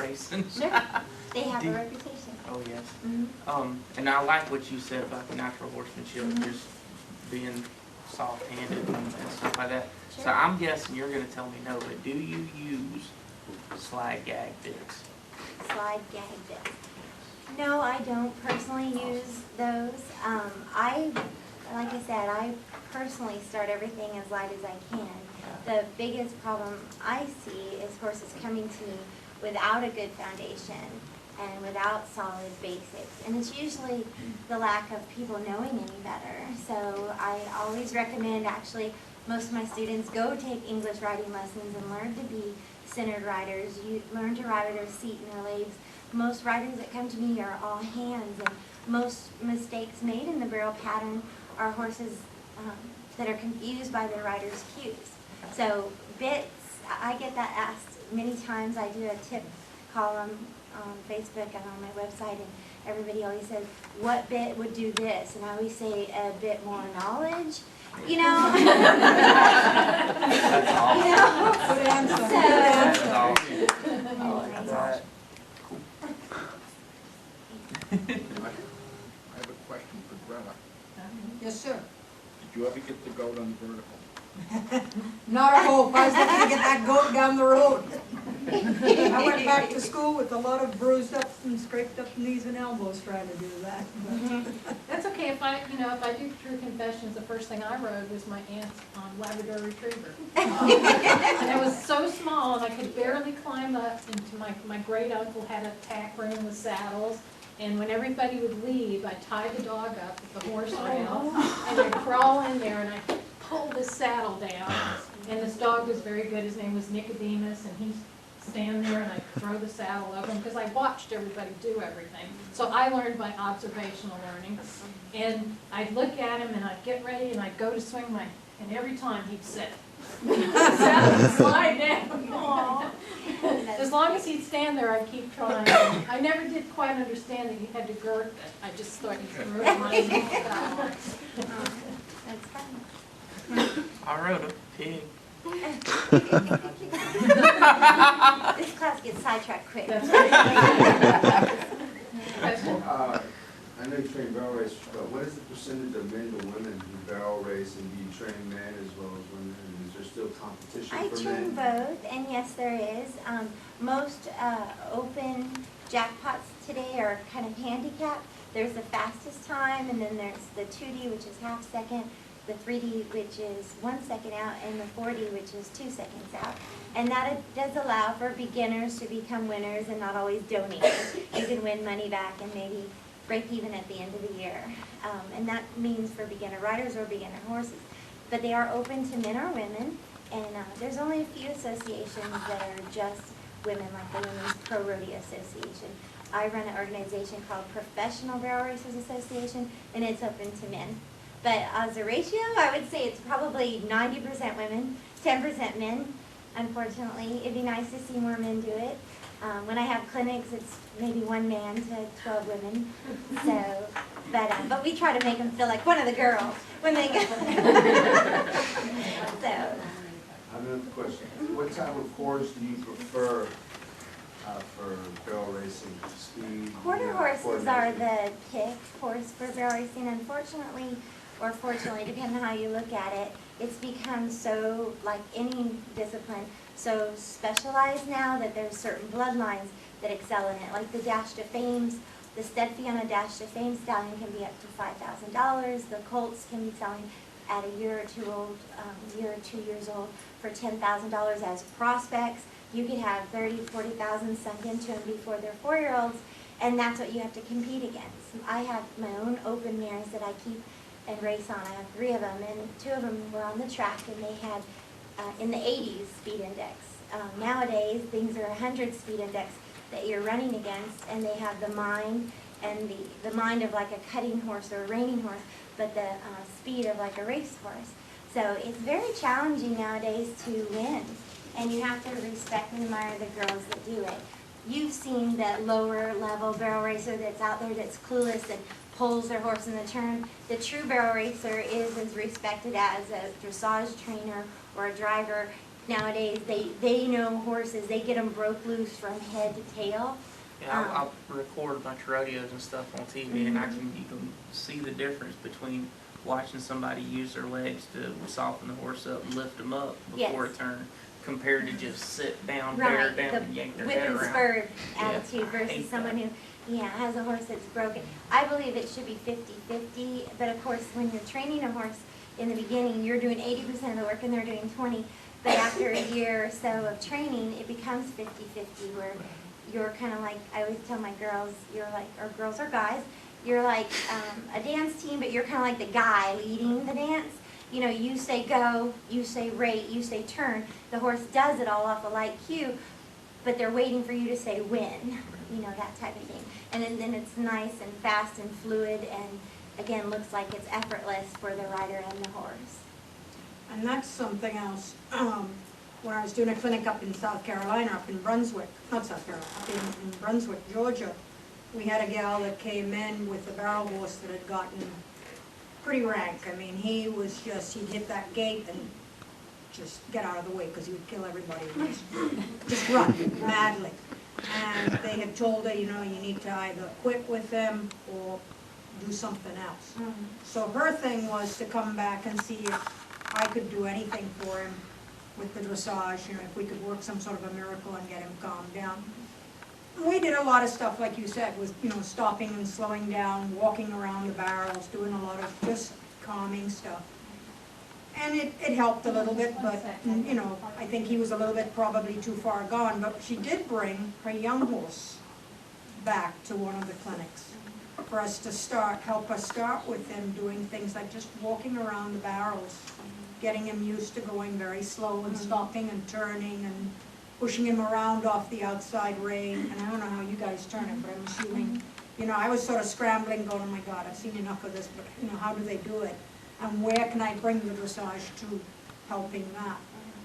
racing. Sure. They have a reputation. Oh yes. Mm-hmm. And I like what you said about the natural horsemanship, Mm-hmm. just being soft-handed and stuff like that. Sure. So I'm guessing you're going to tell me no, but do you use slide gag bits? Slide gagged it. No, I don't personally use those. Like I said, I personally start everything as light as I can. The biggest problem I see is horses coming to me without a good foundation and without solid basics. And it's usually the lack of people knowing any better. So I always recommend, actually, most of my students go take English riding lessons and learn to be centered riders. You learn to ride with their seat and their legs. Most riders that come to me are all hands, and most mistakes made in the barrel pattern are horses that are confused by their rider's cues. So bits, I get that asked many times. I do a tip column on Facebook and on my website, and everybody always says, what bit would do this? And I always say, a bit more knowledge. You know? That's awesome. You know? Good answer. So- That's awesome. Anyways. That's I have a question for Greta. Yes, sir. Did you ever get the goat on the vertical? Not a hope. I was looking to get that goat down the road. I went back to school with a lot of bruised up and scraped up knees and elbows trying to do that. That's okay. If I do true confessions, the first thing I rode was my aunt's Labrador Retriever. And it was so small, and I could barely climb up into my great uncle had a tack room with saddles. And when everybody would leave, I'd tie the dog up with the horse rail, and I'd crawl in there and I'd pull this saddle down. And this dog was very good. His name was Nicodemus, and he'd stand there and I'd throw the saddle over him because I watched everybody do everything. So I learned by observational learning. And I'd look at him and I'd get ready and I'd go to swing and every time he'd sit. Slide down. Aww. As long as he'd stand there, I'd keep trying. I never did quite understand that you had to girth it. I just thought you threw it on his That's fun. I rode a pig. This class gets sidetracked quick. That's right. I know you train barrel racers, but what is the percentage of men to women who barrel race, and do you train men as well as women? And is there still competition I for train men? both, and yes, there is. Most open jackpots today are kind of handicapped. There's the fastest time, and then there's the 2D, which is half second, the 3D, which is 1 second out, and the 4D, which is 2 seconds out. And that does allow for beginners to become winners and not always donators. You can win money back and maybe break even at the end of the year. And that means for beginner riders or beginner horses. But they are open to men or women, and there's only a few associations that are just women, like the Women's Pro Rodeo Association. I run an organization called Professional Barrel Racers Association, and it's open to men. But as a ratio, I would say it's probably 90% women, 10% men. Unfortunately, it'd be nice to see more men do it. When I have clinics, it's maybe 1 man to 12 women. So, but we try to make them feel like one of the girls when they go. So. I have another question. What type of horse do you prefer for barrel racing? Speed? Quarter horses are the pick horse for barrel racing. Unfortunately, or fortunately, depending on how you look at it, it's become so, like any discipline, so specialized now that there's certain bloodlines that excel in it. Like the Dash to Fames, the stud fee on a Dash to Fame stallion can be up to $5,000. The colts can be selling at a year or 2 years old for $10,000 as prospects. You could have 30, 40,000 sunk into them before they're 4-year-olds, and that's what you have to compete against. I have my own open mares that I keep and race on. I have 3 of them, and 2 of them were on the track, and they had in the 80s speed index. Nowadays, things are 100 speed index that you're running against, and they have the mind and the mind of like a cutting horse or a reining horse, but the speed of like a race horse. So it's very challenging nowadays to win, and you have to respect and admire the girls that do it. You've seen that lower level barrel racer that's out there that's clueless and pulls their horse in the turn. The true barrel racer is as respected as a dressage trainer or a driver nowadays, they know horses, they get them broke loose from head to tail. Yeah, I'll record a bunch of rodeos and stuff on TV, and you can see the difference between watching somebody use their legs to soften the horse up and lift them up before a Yes. turn, compared to just sit down, bear Right, down, the and yank their whip head and around. spur Yeah, attitude I versus hate someone that. who, has a horse that's broken. I believe it should be 50-50, but of course, when you're training a horse in the beginning, you're doing 80% of the work and they're doing 20. But after a year or so of training, it becomes 50-50, where you're kind of like, I always tell my girls, you're like, or girls or guys, you're like a dance team, but you're kind of like the guy leading the dance. You know, you say go, you say rate, you say turn. The horse does it all off a light cue, but they're waiting for you to say win, that type of thing. And then it's nice and fast and fluid, and again, looks like it's effortless for the rider and the horse. And that's something else. When I was doing a clinic up in South Carolina, up in Brunswick, not South Carolina, up in Brunswick, Georgia, we had a gal that came in with a barrel horse that had gotten pretty rank. I mean, he was just, he'd hit that gate and just get out of the way because he would kill everybody. Just run madly. And they had told her, you need to either quit with him or do something else. So her thing was to come back and see if I could do anything for him with the dressage, if we could work some sort of a miracle and get him calmed down. We did a lot of stuff, like you said, with, stopping and slowing down, walking around the barrels, doing a lot of just calming stuff. And it helped a little bit, but, I think he was a little bit probably too far gone, but she did bring her young horse back to one of the clinics for us to help us start with him doing things like just walking around the barrels, getting him used to going very slow and stopping and turning and pushing him around off the outside rein. And I don't know how you guys turn it, but I'm assuming, I was sort of scrambling going, oh my God, I've seen enough of this, but how do they do it? And where can I bring the dressage to helping that?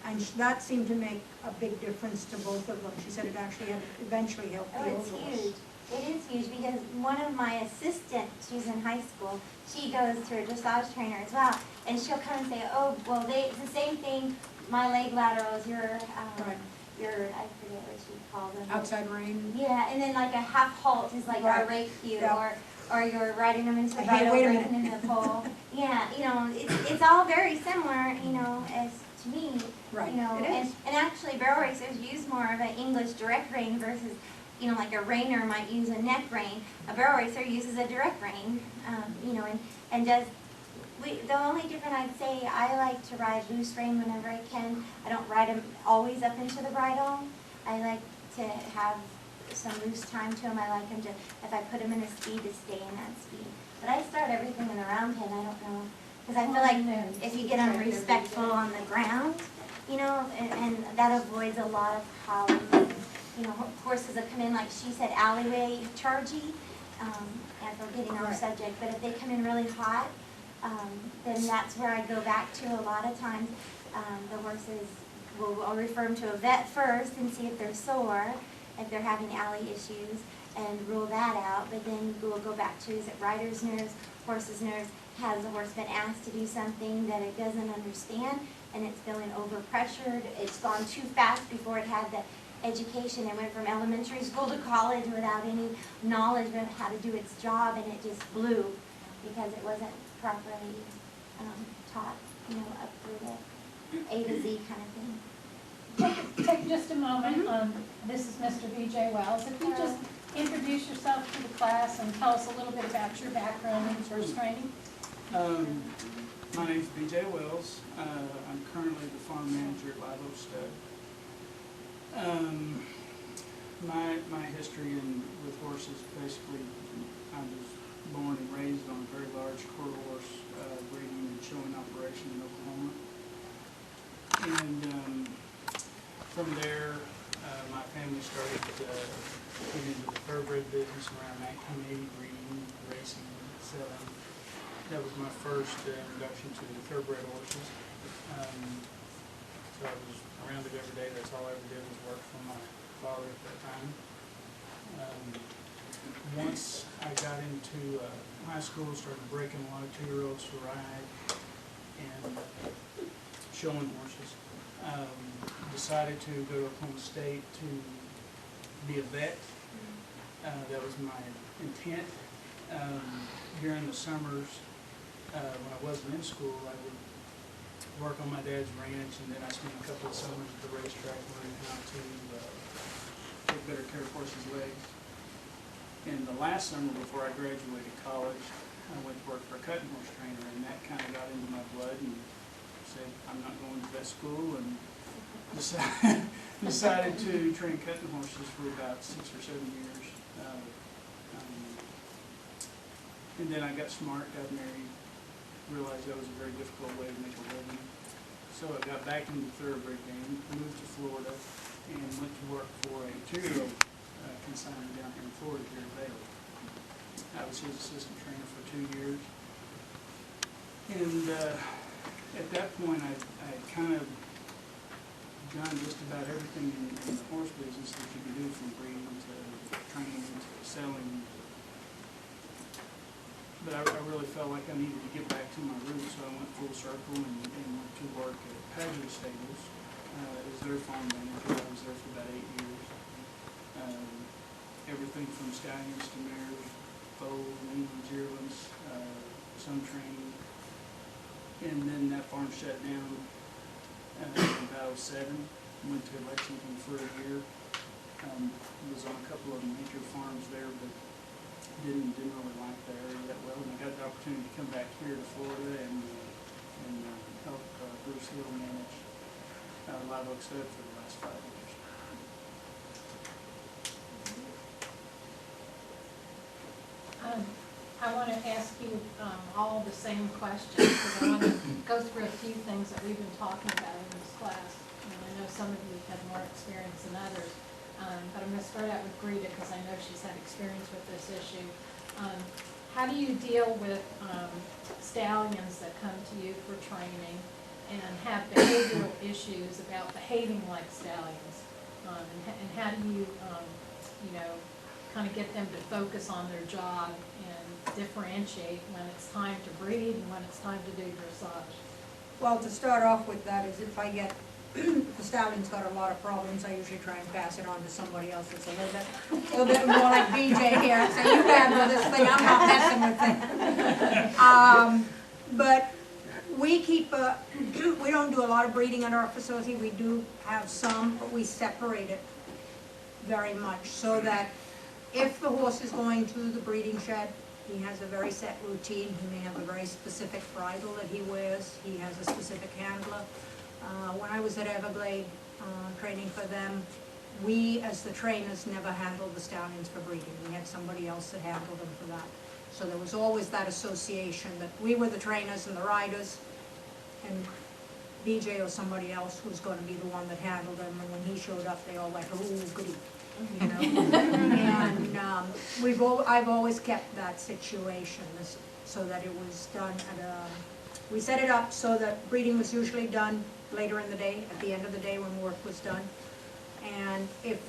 And that seemed to make a big difference to both of them. She said it actually had eventually helped the Oh, old it's horse. huge. It is huge because one of my assistants, she's in high school, she goes to a dressage trainer as well, and she'll come and say, oh, well, it's the same thing, my leg laterals, your, Right. I forget what she called them. Outside rein. Yeah, and then like a half halt is like our rate cue, Yeah. or you're riding them into the Hey, bridle, wait a breaking into the pole. Yeah, it's all very similar, as to me. Right, And, it is. and actually barrel racers use more of an English direct rein versus, like a reiner might use a neck rein. A barrel racer uses a direct rein, and does, the only difference I'd say, I like to ride loose rein whenever I can. I don't ride them always up into the bridle. I like to have some loose time to them. I like them to, if I put them in a speed, to stay in that speed. But I start everything in the round pen, I don't know. Because I feel like if you get them respectful on the ground, and that avoids a lot of problems. Horses that come in, like she said, alleyway chargy, and we're getting off subject, but if they come in really hot, then that's where I go back to a lot of times. The horses, I'll refer them to a vet first and see if they're sore, if they're having alley issues, and rule that out. But then we'll go back to, is it rider's nerves, horse's nerves? Has the horse been asked to do something that it doesn't understand, and it's feeling overpressured? It's gone too fast before it had the education. It went from elementary school to college without any knowledge of how to do its job, and it just blew because it wasn't properly taught, up through the A to Z kind of thing. Take just a moment. This is Mr. B.J. Wells. If you just introduce yourself to the class and tell us a little bit about your background in horse training. My name's B.J. Wells. I'm currently the farm manager at Live Oak Stud. My history with horses, basically, I was born and raised on a very large quarter horse breeding and showing operation in Oklahoma. And from there, my family started getting into the thoroughbred business around 1980, breeding, racing, selling. That was my first introduction to the thoroughbred horses. So I was around it every day. That's all I ever did was work for my father at that time. Once I got into high school, started breaking a lot of 2-year-olds to ride and showing horses. Decided to go to Oklahoma State to be a vet. That was my intent. During the summers, when I wasn't in school, I would work on my dad's ranch, and then I spent a couple of summers at the racetrack learning how to take better care of horses' legs. And the last summer before I graduated college, I went to work for a cutting horse trainer, and that kind of got into my blood and said, I'm not going to vet school, and decided to train cutting horses for about 6 or 7 years. And then I got smart, got married, realized that was a very difficult way to make a living. So I got back into the thoroughbred game, moved to Florida, and went to work for a two-year-old consignment down here in Florida, here at Baylor. I was his assistant trainer for 2 years. And at that point, I kind of done just about everything in the horse business that you can do, from breeding to training to selling. But I really felt like I needed to get back to my roots, so I went full circle and went to work at Pageant Stables as their farm manager. I was there for about 8 years. Everything from stallions to mares, foals, weanlings, yearlings, some training. And then that farm shut down in about 2007. Went to Lexington for a year. Was on a couple of major farms there, but didn't really like the area that well. And I got the opportunity to come back here to Florida and help Bruce Hill manage Live Oak Stud for the last 5 years. I want to ask you all the same questions, because I want to go through a few things that we've been talking about in this class. And I know some of you have more experience than others, but I'm going to start out with Greta, because I know she's had experience with this issue. How do you deal with stallions that come to you for training and have behavioral issues about behaving like stallions? And how do you, kind of get them to focus on their job and differentiate when it's time to breed and when it's time to do dressage? Well, to start off with that is, if I get, if the stallion's got a lot of problems, I usually try and pass it on to somebody else that's a little bit more like BJ here, and say, you handle this thing, I'm not messing with it. But we keep we don't do a lot of breeding at our facility. We do have some, but we separate it very much, so that if the horse is going to the breeding shed, he has a very set routine. He may have a very specific bridle that he wears. He has a specific handler. When I was at Everglade training for them, we as the trainers never handled the stallions for breeding. We had somebody else that handled them for that. So there was always that association that we were the trainers and the riders, and BJ or somebody else was going to be the one that handled them. And when he showed up, they all went, "Ooh, goody." You know, and I've always kept that situation so that it was done at we set it up so that breeding was usually done later in the day, at the end of the day when work was done. And if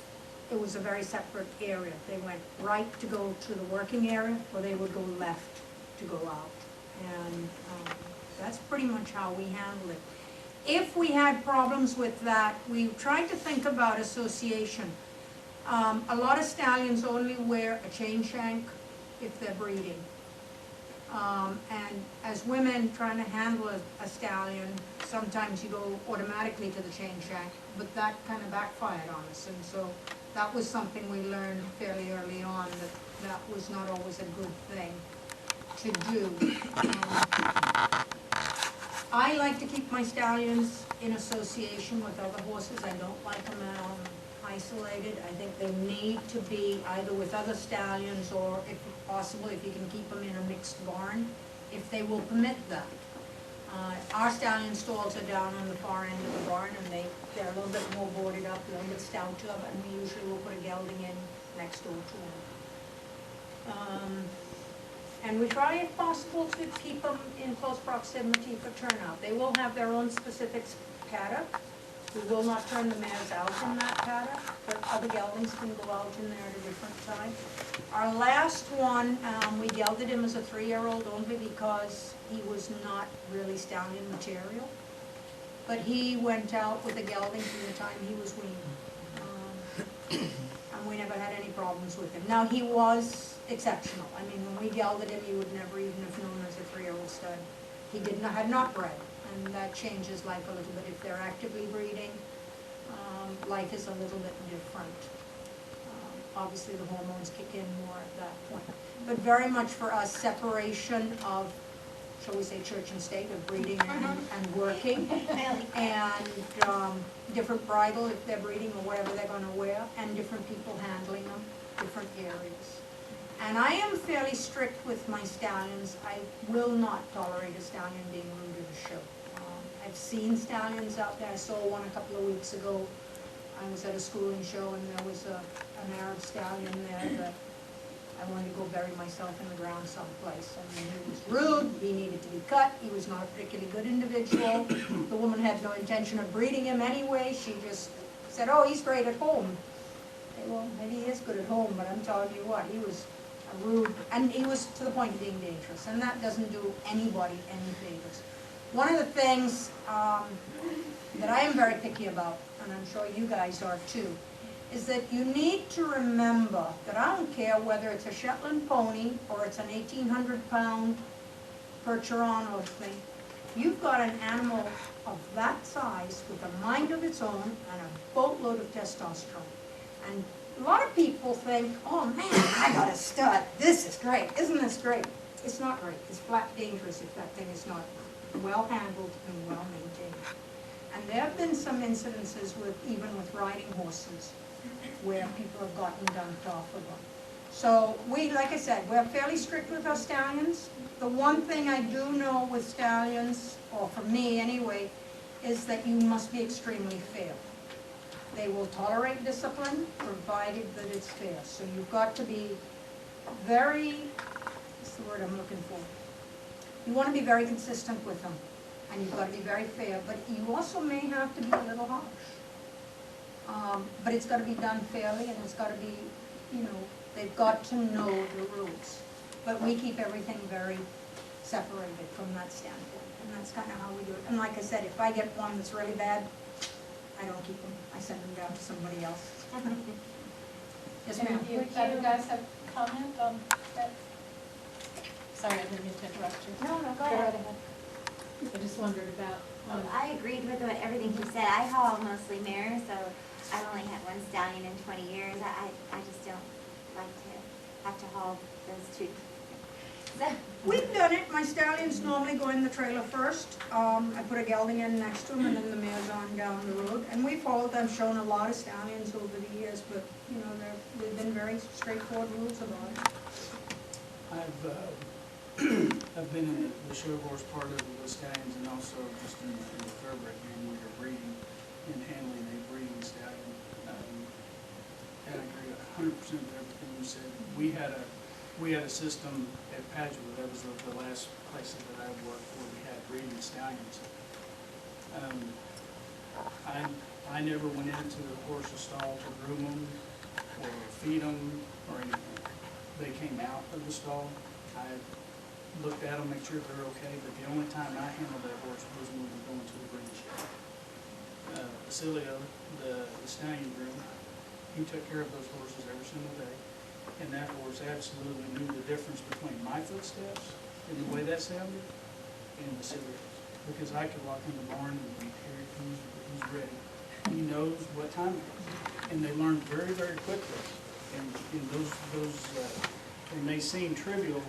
it was a very separate area, they went right to go to the working area, or they would go left to go out. And that's pretty much how we handle it. If we had problems with that, we tried to think about association. A lot of stallions only wear a chain shank if they're breeding. And as women trying to handle a stallion, sometimes you go automatically to the chain shank, but that kind of backfired on us. And so that was something we learned fairly early on, that was not always a good thing to do. I like to keep my stallions in association with other horses. I don't like them isolated. I think they need to be either with other stallions, or if possible, if you can keep them in a mixed barn, if they will permit that. Our stallion stalls are down on the far end of the barn, and they're a little bit more boarded up, a little bit stouter, and we usually will put a gelding in next door to them. And we try, if possible, to keep them in close proximity for turnout. They will have their own specific paddock. We will not turn the mares out in that paddock, but other geldings can go out in there at a different time. Our last one, we gelded him as a 3-year-old only because he was not really stallion material. but he went out with a gelding from the time he was weaned. And we never had any problems with him. Now, he was exceptional. I mean, when we gelded him, you would never even have known as a 3-year-old stud. He had not bred, and that changes life a little bit. If they're actively breeding, life is a little bit different. Obviously, the hormones kick in more at that point. But very much for us, separation of, shall we say, church and state, of breeding and working, and different bridle if they're breeding or whatever they're going to wear, and different people handling them, different areas. And I am fairly strict with my stallions. I will not tolerate a stallion being rude at a show. I've seen stallions out there. I saw one a couple of weeks ago. I was at a schooling show, and there was an Arab stallion there that I wanted to go bury myself in the ground someplace. I mean, he was rude, he needed to be cut, he was not a particularly good individual. The woman had no intention of breeding him anyway. She just said, oh, he's great at home. Okay, well, maybe he is good at home, but I'm telling you what, he was rude, and he was to the point of being dangerous, and that doesn't do anybody any favors. One of the things that I am very picky about, and I'm sure you guys are too, is that you need to remember that I don't care whether it's a Shetland pony or it's an 1,800-pound Percheron or thing. You've got an animal of that size with a mind of its own and a boatload of testosterone. And a lot of people think, oh man, I got a stud. This is great. Isn't this great? It's not great. It's flat dangerous if that thing is not well handled and well maintained. And there have been some incidences even with riding horses where people have gotten dumped off of them. So like I said, we're fairly strict with our stallions. The one thing I do know with stallions, or for me anyway, is that you must be extremely fair. They will tolerate discipline, provided that it's fair. So you've got to be very, what's the word I'm looking for? You want to be very consistent with them, and you've got to be very fair, but you also may have to be a little harsh. But it's got to be done fairly, and it's got to be, they've got to know the rules. But we keep everything very separated from that standpoint, and that's kind of how we do it. And like I said, if I get one that's really bad, I don't keep them. I send them down to somebody else. Yes, ma'am. Do you guys have comment on that? Sorry, I didn't mean to interrupt you. No, go Go ahead. right ahead. I just wondered about. I agreed with everything he said. I haul mostly mares, so I've only had one stallion in 20 years. I just don't like to have to haul those two. So, We've done it. My stallions normally go in the trailer first. I put a gelding in next to them, and then the mare's on down the road. And we've hauled. I've shown a lot of stallions over the years, but they've been very straightforward rules about it. I've been in the show horse part of the stallions, and also just in the thoroughbred game where you're breeding and handling a breeding stallion. And I agree 100% with everything you said. We had a system at Padua. That was the last places that I worked where we had breeding stallions. I never went into the horse's stall to groom them or feed them or anything. They came out of the stall. I looked at them, make sure they're okay, but the only time I handled that horse was when we were going to the breeding shed. Basilio, the stallion groom, he took care of those horses every single day, and that horse absolutely knew the difference between my footsteps and the way that sounded and Basilio's. Because I could walk in the barn and be here, he's ready. He knows what time it is, and they learn very, very quickly. And those they may seem trivial,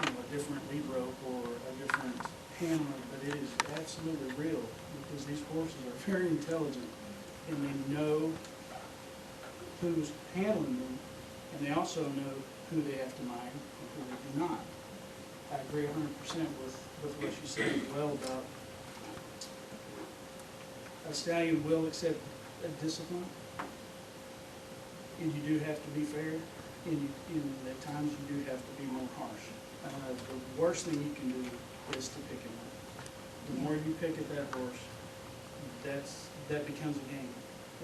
a different lead rope or a different handler, but it is absolutely real because these horses are very intelligent and they know who's handling them, and they also know who they have to mind and who they do not. I agree 100% with what you said as well about a stallion will accept a discipline, and you do have to be fair, and at times you do have to be more harsh. The worst thing you can do is to pick him up. The more you pick at that horse, that becomes a game,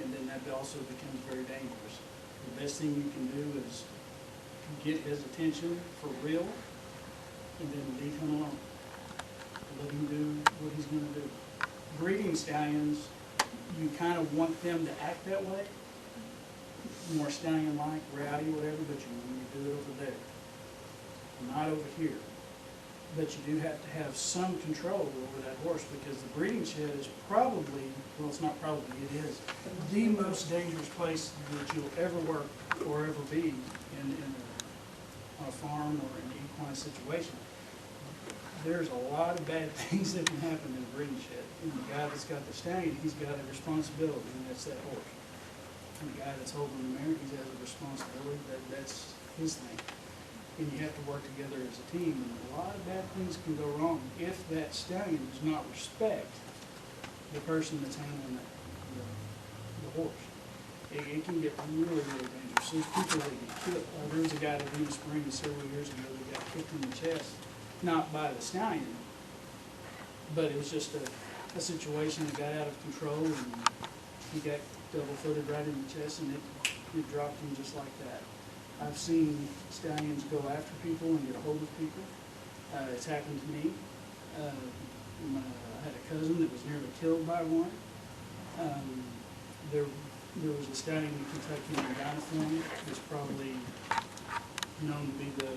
and then that also becomes very dangerous. The best thing you can do is get his attention for real, and then leave him alone. Let him do what he's going to do. breeding stallions, you kind of want them to act that way, more stallion-like, rowdy, whatever, but you do it over there, not over here. But you do have to have some control over that horse, because the breeding shed is probably, well, it's not probably, it is the most dangerous place that you'll ever work or ever be on a farm or in an equine situation. There's a lot of bad things that can happen in a breeding shed. And the guy that's got the stallion, he's got a responsibility, and that's that horse. And the guy that's holding the mare, he has a responsibility, that's his thing. And you have to work together as a team, and a lot of bad things can go wrong if that stallion does not respect the person that's handling the horse. It can get really, really dangerous. There's people that get killed. There was a guy that in the spring several years ago that got kicked in the chest, not by the stallion, but it was just a situation that got out of control, and he got double-footed right in the chest, and it dropped him just like that. I've seen stallions go after people and get a hold of people. It's happened to me. I had a cousin that was nearly killed by one. There was a stallion in Kentucky named Dynaform. It's probably known to be the